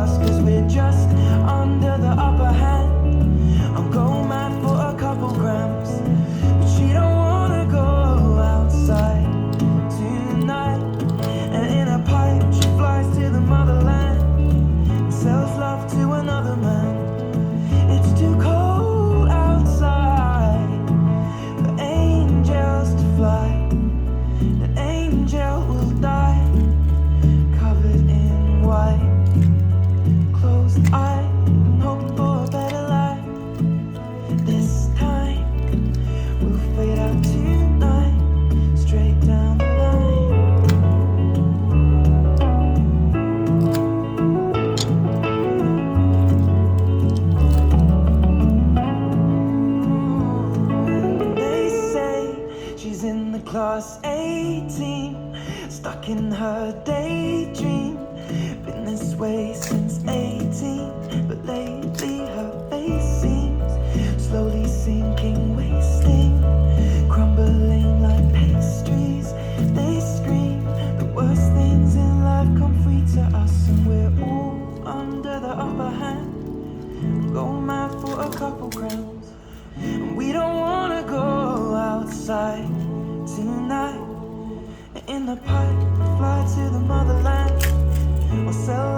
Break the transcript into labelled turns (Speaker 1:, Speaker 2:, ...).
Speaker 1: us, cause we're just under the upper hand. I'm going mad for a couple grams, but she don't wanna go outside tonight. And in a pipe she flies to the motherland and sells love to another man. It's too cold outside for angels to fly. An angel will die covered in white. Closed eye and hope for a better life. This time we'll fade out tonight, straight down the line. They say she's in the class 18, stuck in her daydream. Been this way since 18, but lately her face seems slowly sinking, wasting, crumbling like pastries. They scream the worst things in life come free to us, and we're all under the upper hand. Go mad for a couple grams, and we don't wanna go outside tonight. In the pipe, fly to the motherland, or sell